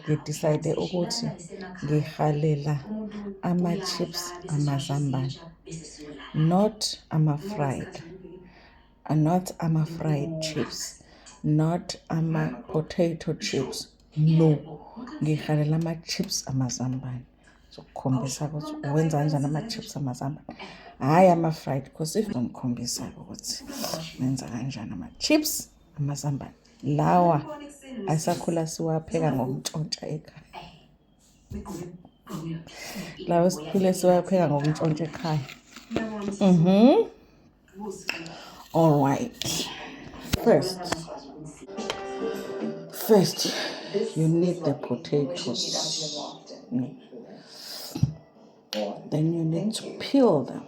ngidecide ukuthi ngihalela ama-chips amazambane, not ama-fried, not ama-fried chips, not ama-potato chips. No, ngihalela ama-chips amazambane. Zokukhombisa ukuthi wenza kanjani ama-chips amazambane, hhayi ama-fried, because if ngizomkhombisa ukuthi wenza kanjani ama-chips amazambane. Lawa asakhula siwapheka ngomntshontsha ekhaya. Lawa sikhule siwapheka ngomntshontsha ekhaya. All right. First, you need the potatoes. Then you need to peel them.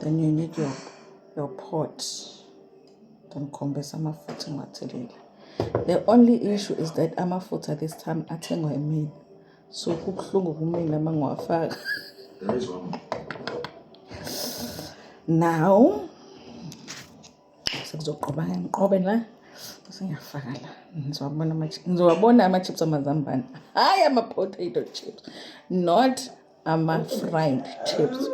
Then you need your pot. Then khombisa amafutha ngiwathelile. The only issue is that amafutha this time athengwa emini. So kubuhlungu kumina uma ngiwafaka. Now, sekuzoqoba ngiqobe la. Bese ngiyafaka la. Ngizowabona ama-chips amazambane. Hayi ama-potato chips. Not ama-fried chips.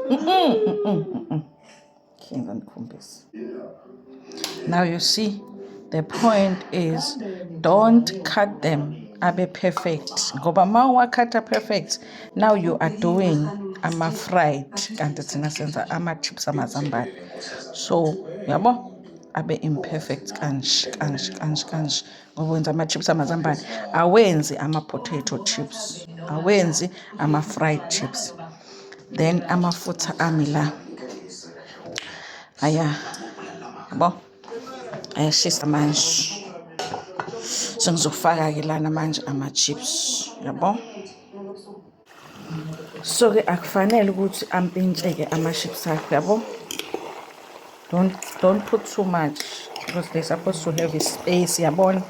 Now you see, the point is don't cut them abe perfect. Ngoba mawakata perfect, now you are doing ama-fried kanti thina senza ama-chips amazambane. So yabo abe imperfect kanje. Ngoba wenza ama-chips amazambane, awenzi ama-potato chips, awenzi ama-fried chips. Then amafutha ami la yabo ayashisa manje. So ngizofaka-ke lana manje ama-chips yabo. So-ke akufanele ukuthi ampintsheke ama-chips akho yabo. Don't put too much because they're supposed to have a space yabona.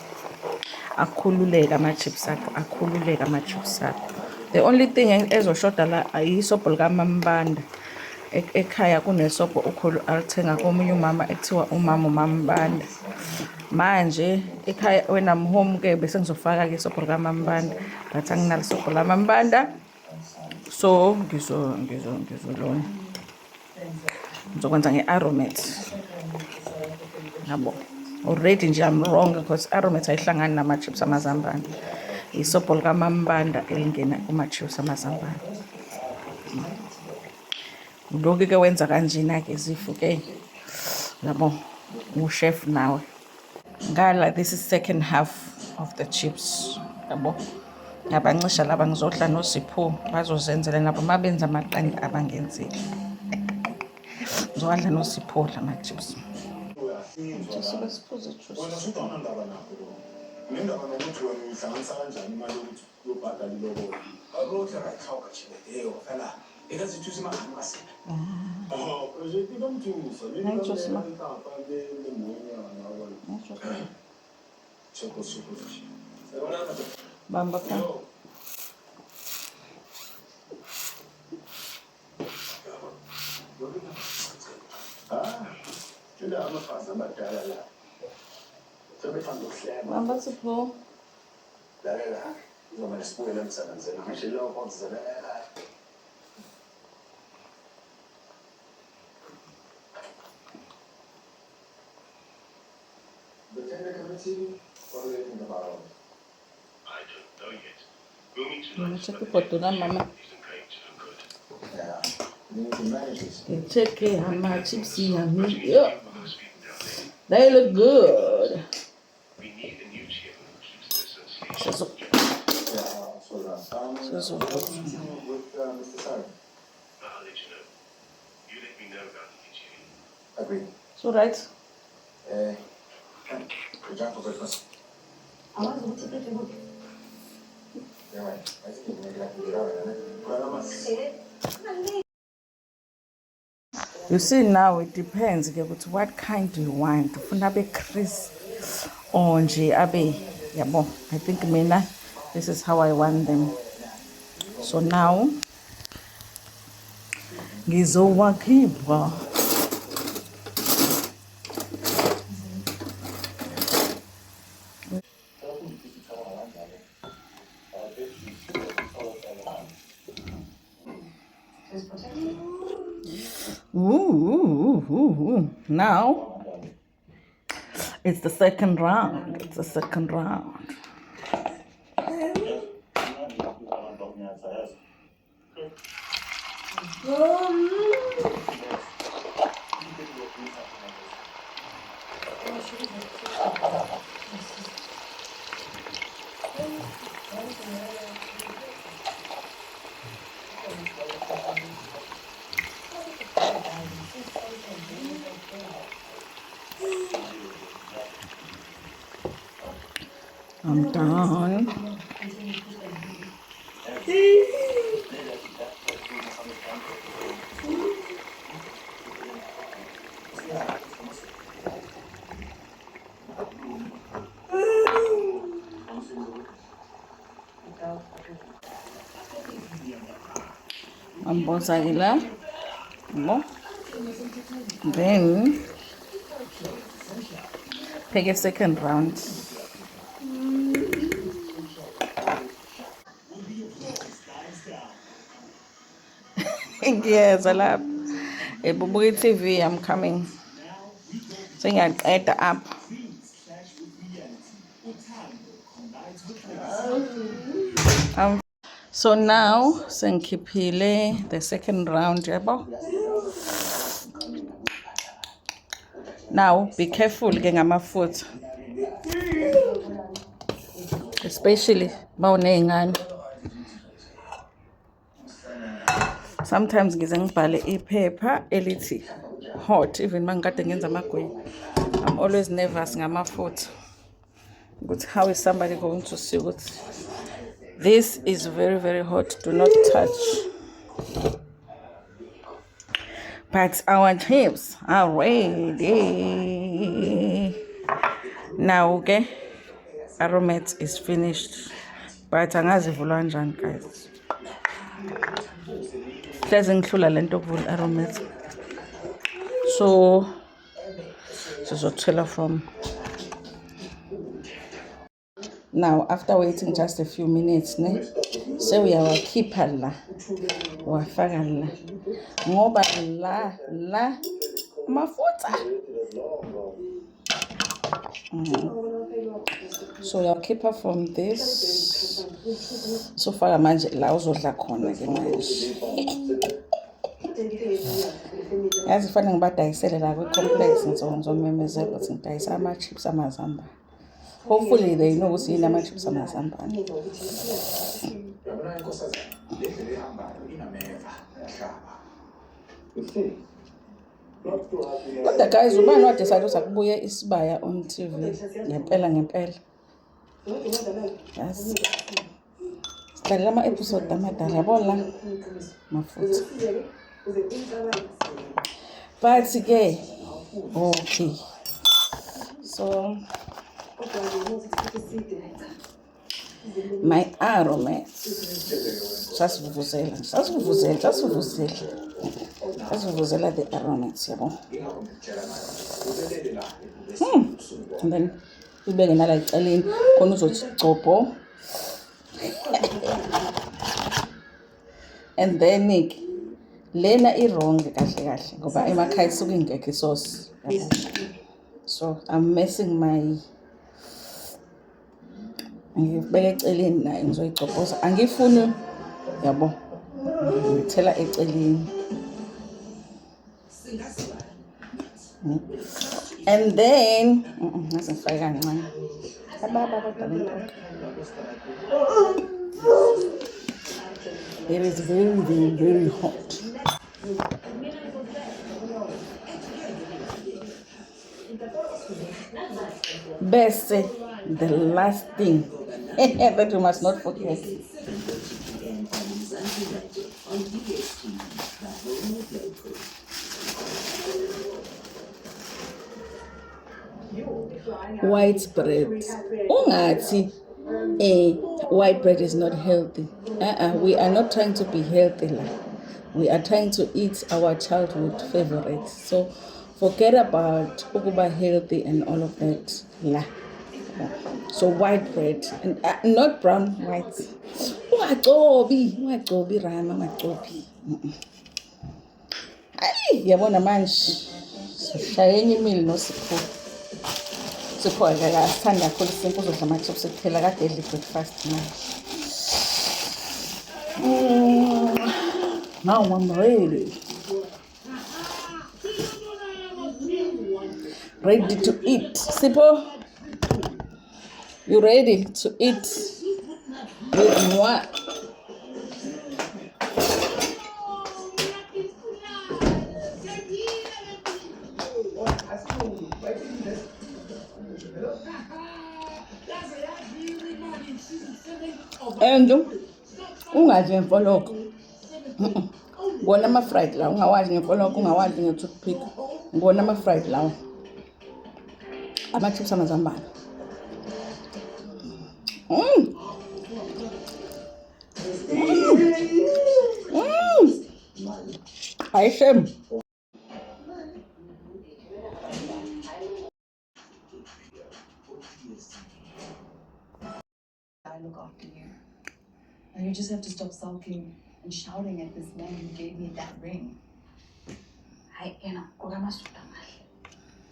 Akhululeke ama-chips akho, akhululeke ama-chips akho. The only thing ezoshoda la ayisobho likaMambanda. Ekhaya kunesobho ukhulu alithenga komunye umama ekuthiwa umama uMambanda. Manje ekhaya when I'm home ke bese ngizofaka-ke isobho likaMambanda, but anginalo isobho likaMambanda. So ngizolona ngizokwenza nge-aromat yabo. Already nje I'm wrong because aromat ayihlangani nama-chips amazambane. Isobho likaMambanda elingena kuma-chips amazambane. Lokhu-ke wenza kanjena-ke zifu-ke yabo, ushef nawe. Ngala this is second half of the chips yabo. Ngabancisha laba ngizodla noSipho bazozenzela nabo mabenza amaqanda abangenzile. Ngizowadla noSipho la ma-chips. Nendaba nokuthi wena uyihlanganisa kanjani imali yokuthi uyobhadala ilobolo. Akukho akathawuka chibedeyo phela. Ekazithi usimahamba kasiphi. Project inomthusa. Ngiyajosima. Cheko. Bamba ka. Juda amafasa abadala la. Bamba Sipho. Lalela. Ngoba nesibuyele emsebenzini. Ngisho lokho kuzelela. The tender committee, what do they think about it? I don't know yet. We'll meet tonight. Check the photo na mama. Yeah. You need to manage this. Check how much chips you have. They look good. We need a new chairman of the So, association. With Mr. Sark. I'll let you know. You let me know about the new chairman. Agreed. so right. Good job for Christmas. Yeah, right. I think you can make it up and get out of it. You see now it depends ukuthi what kind do you want. Ufuna abe crisp or nje abe yabo. I think mina this is how I want them. So now ngizowakhipha. Ooh. Now it's the second round. I'm done. Ambosagila. Then take a second round. Yes, I love a Bubuki TV. I'm coming. Saying I ate the app. So now, Senkipile, the second round, yabo. Now, be careful getting my foot. Especially, sometimes ngizengibhale iphepha elithi hot, even mangikade ngenza amagwinya. I'm always nervous ngama-foot. But how is somebody going to see what? This is very, very hot. Do not touch. But our chips are ready. Now, okay, aromat is finished. But angazivulwa njani, guys. Hleze ngihlula lento okuvula aromat. So sizothela from. Now, after waiting just a few minutes, so we are keeper la, wafaka la, ngoba la, mafuta. So your keeper from this. So far, manje la uzodla khona ke manje. Yazi fanele ngibadayisele la kwi-complex ngizomemezela ukuthi ngidayisa ama-chips amazambane. Hopefully they know what's in the chips amazambane. But the guys who not decided to buy isibaya on TV. Ngempela. Yes. Siqalela ama-episode amadala yabona mafuthi. But ke okay. So my aromat sasivuvuzela the aromats yabo. And then ibeke nala eceleni khona uzothi gcobo. And then lena i-wrong kahle ngoba emakhaya isuke ingekho isosi. So I'm messing my ngibeka eceleni nayo ngizoyigcoboza. Angifuni yabo. Ngithela eceleni. And then ngasifaka kancane. It is very, very, very hot. Best, the last thing that you must not forget. White bread. Ungathi white bread is not healthy. We are not trying to be healthy. We are trying to eat our childhood favorites. So forget about ukuba healthy and all of that. So white bread and not brown, white. Ungacobi rama ungacobi. Hayi, yabona manje sishaye enye imili noSipho. Sipho-ke asithandi kakhulu isimple, uzodla ama-chips kuphela, kade edla i-breakfast manje. Now I'm ready. Ready to eat. Sipho, you ready to eat with what? And ungadli ngemfoloko. Ngibona ama-fried lawa, ungawadli ngemfoloko, ungawadli nge-toothpick. Ngibona ama-fried lawa. Ama-chips amazambane. Ayishem. I look after you. Now you just have to stop sulking and shouting at this man who gave me that ring. Hayi yena kukamasuka ngahle.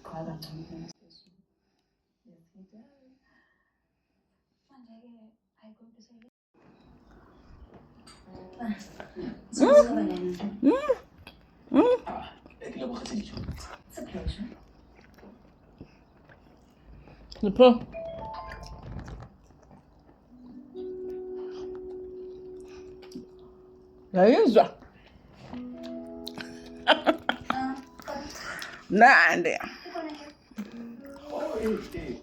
Qala ngicela yes he does. Manje ke ayikho It's a pleasure. Sipho. Yayizwa. Nande. Oh, hey.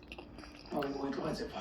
Oh, wait, what's it?